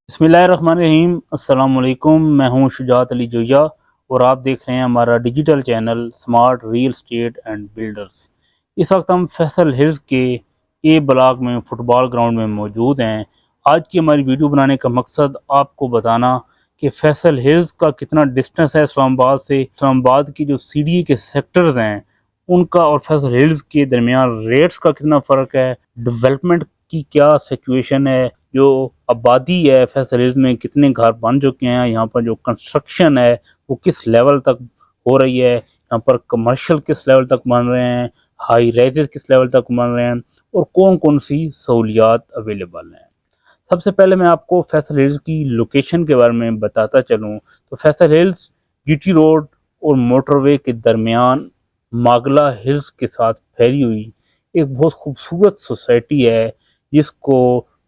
बिस्मिल्लाहिर्रहमानिर्रहीम। अस्सलाम वालेकुम। मैं हूं शुजात अली जोया और आप देख रहे हैं हमारा digital channel smart real estate and builders. इस वक्त हम फैसल हिल्स के ए ब्लॉक में फुटबॉल ग्राउंड में मौजूद हैं। आज की हमारी वीडियो बनाने का मकसद आपको बताना कि फैसल हिल्स का कितना डिस्टेंस है इस्लामाबाद से। इस्लामाबाद की जो सीडी के सेक्टर्स हैं उनका और फैसल हिल्स के दरमियान रेट्स का कितना फ़र्क है, डेवलपमेंट की क्या सिचुएशन है, जो आबादी है फैसल हिल्स में कितने घर बन चुके हैं, यहाँ पर जो कंस्ट्रक्शन है वो किस लेवल तक हो रही है, यहाँ पर कमर्शियल किस लेवल तक बन रहे हैं, हाई राइजेस किस लेवल तक बन रहे हैं और कौन कौन सी सहूलियात अवेलेबल हैं। सबसे पहले मैं आपको फैसल हिल्स की लोकेशन के बारे में बताता चलूँ तो फैसल हिल्स जीटी रोड और मोटरवे के दरमियान मागला हिल्स के साथ फैली हुई एक बहुत खूबसूरत सोसाइटी है जिसको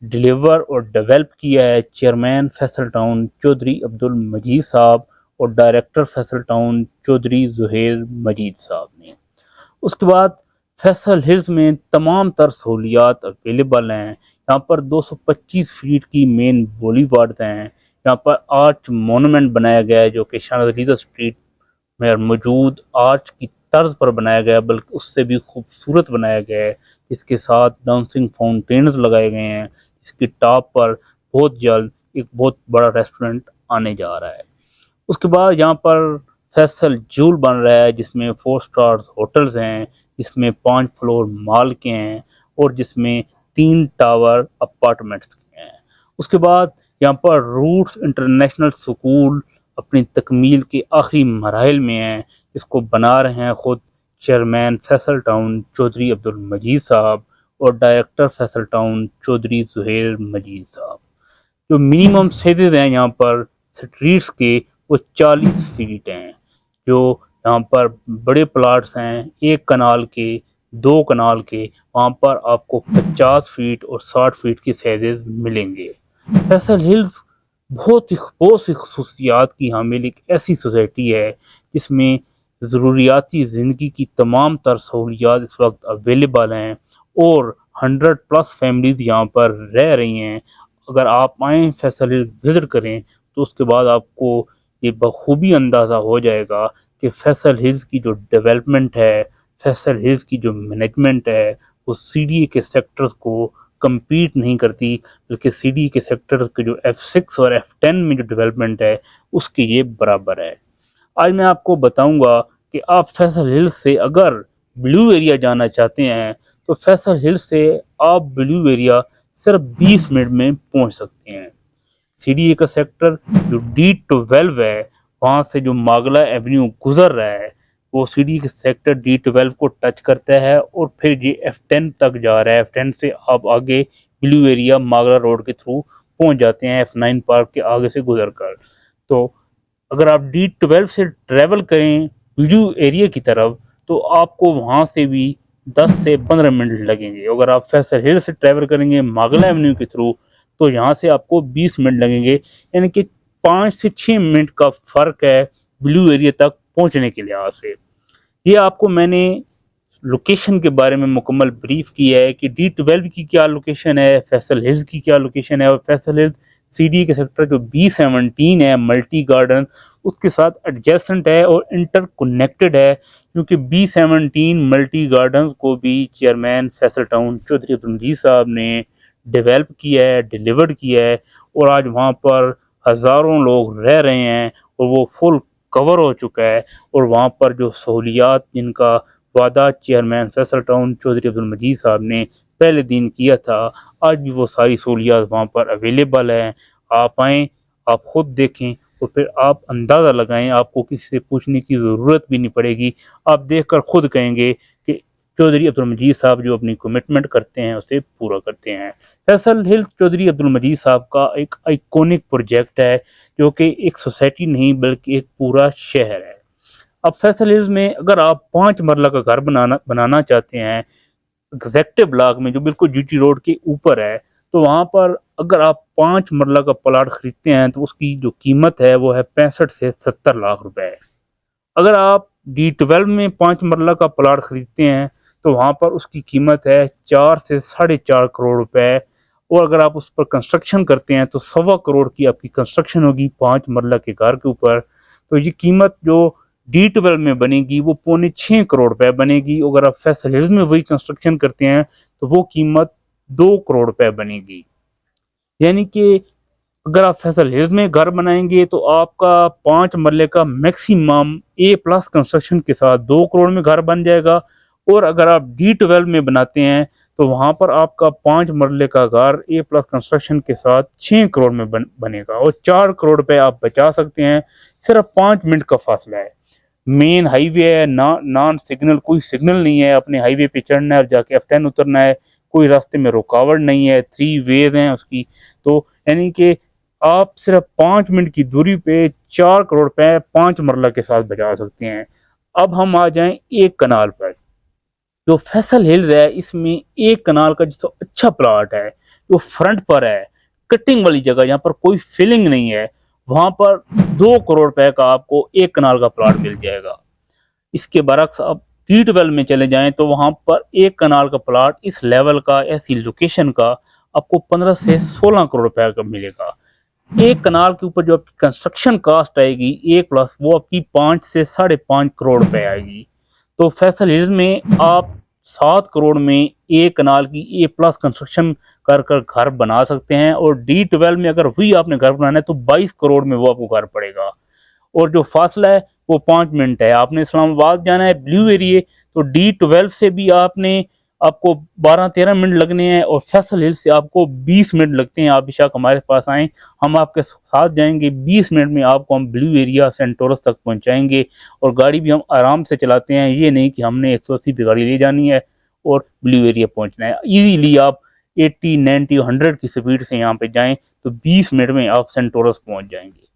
डिलीवर और डेवलप किया है चेयरमैन फैसल टाउन चौधरी अब्दुल मजीद साहब और डायरेक्टर फैसल टाउन चौधरी जुहेर मजीद साहब ने। उसके बाद फैसल हिल्स में तमाम तर सहूलियात अवेलेबल हैं। यहाँ पर 225 फीट की मेन बोलीवार्ड हैं। यहाँ पर आर्च मोनूमेंट बनाया गया है जो कि शानरीजा स्ट्रीट में मौजूद आर्च की तर्ज पर बनाया गया है, बल्कि उससे भी खूबसूरत बनाया गया है। इसके साथ डांसिंग फाउंटेन्स लगाए गए हैं। इसकी टॉप पर बहुत जल्द एक बहुत बड़ा रेस्टोरेंट आने जा रहा है। उसके बाद यहाँ पर फैसल जूल बन रहा है जिसमें 4 स्टार्स होटल्स हैं, जिसमें 5 फ्लोर मॉल के हैं और जिसमें 3 टावर अपार्टमेंट्स के हैं। उसके बाद यहाँ पर रूट्स इंटरनेशनल स्कूल अपनी तकमील के आखिरी मराहिल में हैं, इसको बना रहे हैं खुद चेयरमैन फैसल टाउन चौधरी अब्दुल मजीद साहब और डायरेक्टर फैसल टाउन चौधरी जुहेर मजीद साहब। जो मिनिमम साइजेज हैं यहाँ पर स्ट्रीट्स के वो 40 फीट हैं। जो यहाँ पर बड़े प्लाट्स हैं एक कनाल के, 2 कनाल के, वहाँ पर आपको 50 फीट और 60 फीट की साइजेज मिलेंगे। फैसल हिल्स बहुत सी खसूसियात की हामिल एक ऐसी सोसाइटी है जिसमें ज़रूरियाती ज़िंदगी की तमाम तर सहूलियात इस वक्त अवेलेबल हैं और 100+ फैमिलीज यहाँ पर रह रही हैं। अगर आप आएँ फैसल हिल्स विज़िट करें तो उसके बाद आपको ये बखूबी अंदाज़ा हो जाएगा कि फैसल हिल्स की जो डेवलपमेंट है, फैसल हिल्स की जो मैनेजमेंट है वो सीडीए के सेक्टर्स को कम्पीट नहीं करती, बल्कि सीडीए के सेक्टर्स के जो F6 और F10 में जो डेवलपमेंट है उसके ये बराबर है। आज मैं आपको बताऊंगा कि आप फैसल हिल्स से अगर ब्लू एरिया जाना चाहते हैं तो फैसल हिल्स से आप ब्लू एरिया सिर्फ 20 मिनट में पहुंच सकते हैं। सीडीए का सेक्टर जो D12 है वहाँ से जो मागला एवेन्यू गुजर रहा है वो सीडीए के सेक्टर D12 को टच करता है और फिर ये F10 तक जा रहा है। F10 से आप आगे ब्लू एरिया मागला रोड के थ्रू पहुंच जाते हैं F9 पार्क के आगे से गुजर कर। तो अगर आप D12 से ट्रैवल करें ब्लू एरिया की तरफ तो आपको वहाँ से भी 10 से 15 मिनट लगेंगे। अगर आप फैसल हिल से ट्रैवल करेंगे मागला एवेन्यू के थ्रू तो यहाँ से आपको 20 मिनट लगेंगे, यानी कि 5 से 6 मिनट का फ़र्क है ब्लू एरिया तक पहुँचने के लिहाज से। ये आपको मैंने लोकेशन के बारे में मुकम्मल ब्रीफ किया है कि D12 की क्या लोकेशन है, फैसल हिल्स की क्या लोकेशन है और फैसल हिल्स सीडी के सेक्टर जो B17 है मल्टी गार्डन उसके साथ एडजेसेंट है और इंटरकनेक्टेड है, क्योंकि B17 मल्टी गार्डन को भी चेयरमैन फैसल टाउन चौधरी अब्दुल मजीद साहब ने डेवलप किया है, डिलीवर्ड किया है और आज वहाँ पर हज़ारों लोग रह रहे हैं और वो फुल कवर हो चुका है। और वहाँ पर जो सहूलियात जिनका वादा चेयरमैन फैसल टाउन चौधरी अब्दुल मजीद साहब ने पहले दिन किया था, आज भी वो सारी सहूलियात वहाँ पर अवेलेबल हैं। आप आएँ, आप ख़ुद देखें और फिर आप अंदाज़ा लगाएं, आपको किसी से पूछने की ज़रूरत भी नहीं पड़ेगी। आप देखकर ख़ुद कहेंगे कि चौधरी अब्दुल मजीद साहब जो अपनी कमिटमेंट करते हैं उसे पूरा करते हैं। फैसल हिल्स चौधरी अब्दुल मजीद साहब का एक आइकॉनिक प्रोजेक्ट है जो कि एक सोसाइटी नहीं बल्कि एक पूरा शहर है। अब फैसल हिल्स में अगर आप 5 मरला का घर बनाना चाहते हैं एग्जैक्टिव ब्लॉक में जो बिल्कुल जीटी रोड के ऊपर है, तो वहाँ पर अगर आप 5 मरला का प्लाट खरीदते हैं तो उसकी जो कीमत है वो है 65 से 70 लाख रुपए। अगर आप D12 में 5 मरला का प्लाट खरीदते हैं तो वहाँ पर उसकी कीमत है 4 से 4.5 करोड़ रुपए और अगर आप उस पर कंस्ट्रक्शन करते हैं तो 1.25 करोड़ की आपकी कंस्ट्रक्शन होगी 5 मरला के घर के ऊपर। तो ये कीमत जो D12 में बनेगी वो 5.25 करोड़ रुपए बनेगी। अगर आप फैसल हिल्स में वही कंस्ट्रक्शन करते हैं तो वो कीमत 2 करोड़ रुपए बनेगी। यानी कि अगर आप फैसल हिल्स में घर बनाएंगे तो आपका 5 मरले का मैक्सिमम A+ कंस्ट्रक्शन के साथ 2 करोड़ में घर बन जाएगा। और अगर आप D12 में बनाते हैं तो वहां पर आपका 5 मरले का घर A+ कंस्ट्रक्शन के साथ 6 करोड़ में बनेगा और 4 करोड़ रुपए आप बचा सकते हैं। सिर्फ 5 मिनट का फासला है, मेन हाईवे है, नॉन सिग्नल, कोई सिग्नल नहीं है, अपने हाईवे पे चढ़ना है और जाके F10 उतरना है, कोई रास्ते में रुकावट नहीं है, 3 वेज हैं उसकी। तो यानी कि आप सिर्फ 5 मिनट की दूरी पे 4 करोड़ रुपए 5 मरला के साथ बचा सकते हैं। अब हम आ जाएं एक कनाल पर। जो फैसल हिल्स है इसमें एक कनाल का जो अच्छा प्लॉट है जो फ्रंट पर है, कटिंग वाली जगह जहाँ पर कोई फिलिंग नहीं है, वहां पर 2 करोड़ रुपए का आपको एक कनाल का प्लॉट मिल जाएगा। इसके बरक्स अब D12 में चले जाएं तो वहां पर एक कनाल का प्लॉट इस लेवल का, ऐसी लोकेशन का, आपको 15 से 16 करोड़ रुपए का मिलेगा। एक कनाल के ऊपर जो आपकी कंस्ट्रक्शन कॉस्ट आएगी A+ वो आपकी 5 से 5.5 करोड़ रुपए आएगी। तो फैसल हिल्स में आप 7 करोड़ में एक कनाल की A+ कंस्ट्रक्शन कर कर घर बना सकते हैं। और D12 में अगर वही आपने घर बनाना है तो 22 करोड़ में वो आपको घर पड़ेगा। और जो फासला है वो 5 मिनट है। आपने इस्लामाबाद जाना है ब्लू एरिया तो D12 से भी आपको 12-13 मिनट लगने हैं और फैसल हिल से आपको 20 मिनट लगते हैं। आप बेशक हमारे पास आएँ, हम आपके साथ जाएंगे, 20 मिनट में आपको हम ब्लू एरिया सेंटोरस तक पहुंचाएंगे। और गाड़ी भी हम आराम से चलाते हैं, ये नहीं कि हमने 180 पे गाड़ी ले जानी है और ब्लू एरिया पहुंचना है। इजीली आप 80, 90, 100 की स्पीड से यहाँ पे जाएं तो 20 मिनट में आप सेंटोरस पहुंच जाएंगे।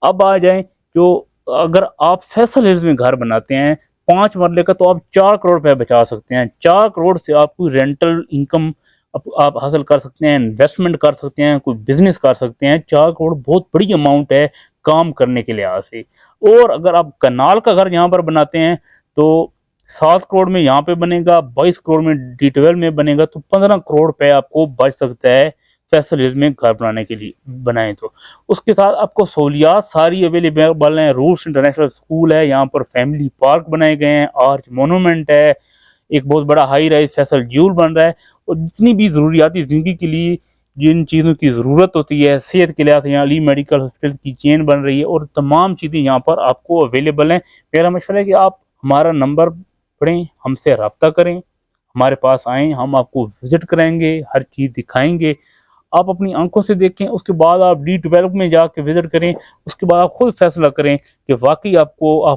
अब आ जाएं जो अगर आप फैसल हिल्स में घर बनाते हैं 5 मरले का तो आप 4 करोड़ रुपए बचा सकते हैं। 4 करोड़ से आप कोई रेंटल इनकम आप हासिल कर सकते हैं, इन्वेस्टमेंट कर सकते हैं, कोई बिजनेस कर सकते हैं। 4 करोड़ बहुत बड़ी अमाउंट है काम करने के लिहाज से। और अगर आप कनाल का घर यहाँ पर बनाते हैं तो 7 करोड़ में यहाँ पे बनेगा, 22 करोड़ में D12 में बनेगा, तो 15 करोड़ रुपए आपको बच सकता है फैसल हिल्स में घर बनाने के लिए बनाएं तो। उसके साथ आपको सहूलियात सारी अवेलेबल हैं। रूट्स इंटरनेशनल स्कूल है, यहाँ पर फैमिली पार्क बनाए गए हैं, आर्च मोनूमेंट है, एक बहुत बड़ा हाई राइज फैसल ज्यूल बन रहा है। और जितनी भी ज़रूरियाती ज़िंदगी के लिए जिन चीज़ों की ज़रूरत होती है, सेहत के लिहाज से यहाँ अली मेडिकल हॉस्पिटल की चेन बन रही है और तमाम चीज़ें यहाँ पर आपको अवेलेबल हैं। मेरा मशवरा है कि आप हमारा नंबर पढ़ें, हमसे रब्ता करें, हमारे पास आएँ, हम आपको विज़िट कराएंगे, हर चीज़ दिखाएंगे, आप अपनी आंखों से देखें। उसके बाद आप D12 में जाके विजिट करें, उसके बाद आप खुद फैसला करें कि वाकई आप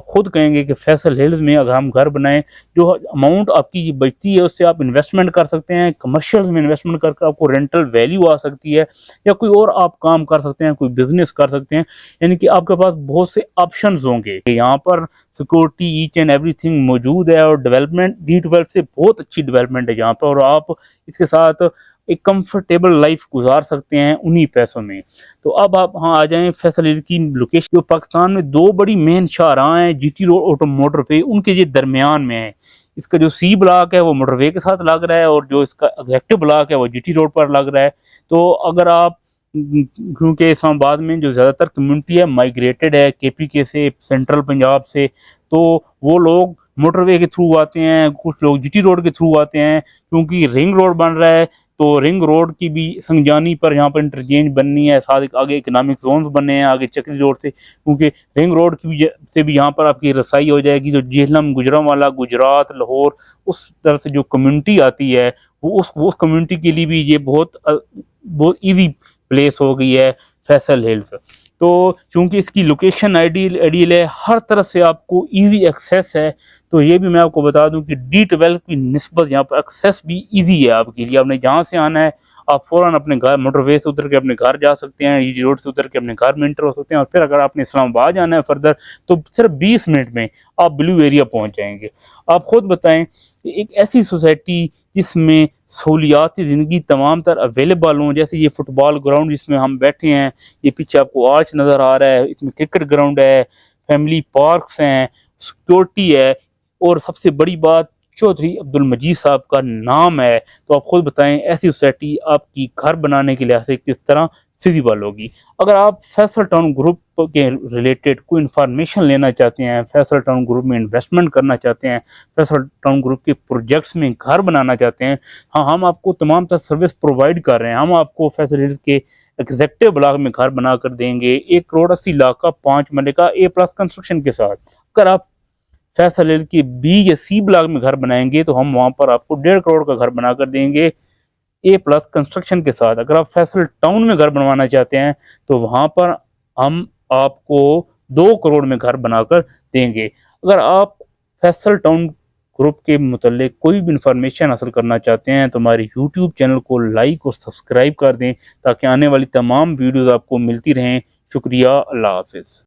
खुद कहेंगे कि फैसल हिल्स में अगर हम घर बनाएं, जो अमाउंट आपकी बचती है उससे आप इन्वेस्टमेंट कर सकते हैं, कमर्शियल्स में इन्वेस्टमेंट करके आपको रेंटल वैल्यू आ सकती है, या कोई और आप काम कर सकते हैं, कोई बिजनेस कर सकते हैं। यानी कि आपके पास बहुत से ऑप्शन होंगे। यहाँ पर सिक्योरिटी ईच एंड एवरीथिंग मौजूद है और डेवलपमेंट D12 से बहुत अच्छी डेवलपमेंट है यहाँ पर। और आप इसके साथ एक कंफर्टेबल लाइफ गुजार सकते हैं उन्हीं पैसों में। तो अब आप हाँ आ जाएं फैसल हिल्स की लोकेशन। जो पाकिस्तान में 2 बड़ी मेन शाहराह हैं, GT रोड और मोटरवे, उनके ये दरमियान में है। इसका जो C ब्लॉक है वो मोटरवे के साथ लग रहा है और जो इसका एग्जेक्टिव ब्लॉक है वो GT रोड पर लग रहा है। तो अगर आप, क्योंकि इस्लामाबाद में जो ज़्यादातर कम्युनिटी है माइग्रेटेड है KPK से, सेंट्रल पंजाब से, तो वो लोग मोटरवे के थ्रू आते हैं, कुछ लोग GT रोड के थ्रू आते हैं। क्योंकि रिंग रोड बन रहा है तो रिंग रोड की भी संगजानी पर यहाँ पर इंटरचेंज बननी है, साथ आगे इकोनॉमिक जोन्स बनने हैं आगे चक्री रोड से, क्योंकि रिंग रोड की से भी यहाँ पर आपकी रसाई हो जाएगी। जो झेलम, गुजरांवाला, गुजरात, लाहौर, उस तरह से जो कम्युनिटी आती है वो उस कम्युनिटी के लिए भी ये बहुत ईजी प्लेस हो गई है फैसल हिल्स। तो चूंकि इसकी लोकेशन आइडियल है, हर तरफ से आपको इजी एक्सेस है। तो ये भी मैं आपको बता दूं कि D12 की निस्बत यहाँ पर एक्सेस भी इजी है आपके लिए। आपने जहाँ से आना है आप फ़ौरन अपने घर मोटरवे से उतर के अपने घर जा सकते हैं, GT रोड से उतर के अपने घर में इंटर हो सकते हैं। और फिर अगर आपने इस्लामाबाद जाना है फर्दर तो सिर्फ 20 मिनट में आप ब्लू एरिया पहुँच जाएंगे। आप खुद बताएं कि एक ऐसी सोसाइटी जिसमें सहूलियाती ज़िंदगी तमाम तर अवेलेबल हों, जैसे ये फुटबॉल ग्राउंड जिसमें हम बैठे हैं, ये पीछे आपको आर्च नज़र आ रहा है, इसमें क्रिकेट ग्राउंड है, फैमिली पार्क्स हैं, सिक्योरिटी है, और सबसे बड़ी बात चौधरी अब्दुल मजीद साहब का नाम है, तो आप खुद बताएं ऐसी सोसाइटी आपकी घर बनाने के लिहाज से किस तरह फिजिबल होगी। अगर आप फैसल टाउन ग्रुप के रिलेटेड कोई इन्फॉर्मेशन लेना चाहते हैं, फैसल टाउन ग्रुप में इन्वेस्टमेंट करना चाहते हैं, फैसल टाउन ग्रुप के प्रोजेक्ट्स में घर बनाना चाहते हैं, हाँ हम आपको तमाम तरह सर्विस प्रोवाइड कर रहे हैं। हम आपको फैसल हिल्स के एग्जेक्टिव ब्लॉक में घर बना कर देंगे 1,80,00,000 का 5 मरले का A+ कंस्ट्रक्शन के साथ। अगर आप फैसल हिल के B या C ब्लॉक में घर बनाएंगे तो हम वहां पर आपको 1.5 करोड़ का घर बनाकर देंगे A+ कंस्ट्रक्शन के साथ। अगर आप फैसल टाउन में घर बनवाना चाहते हैं तो वहां पर हम आपको 2 करोड़ में घर बनाकर देंगे। अगर आप फैसल टाउन ग्रुप के मुतालिक कोई भी इंफॉर्मेशन हासिल करना चाहते हैं तो हमारे यूट्यूब चैनल को लाइक और सब्सक्राइब कर दें ताकि आने वाली तमाम वीडियोस आपको मिलती रहें। शुक्रिया, अल्लाह हाफिज़।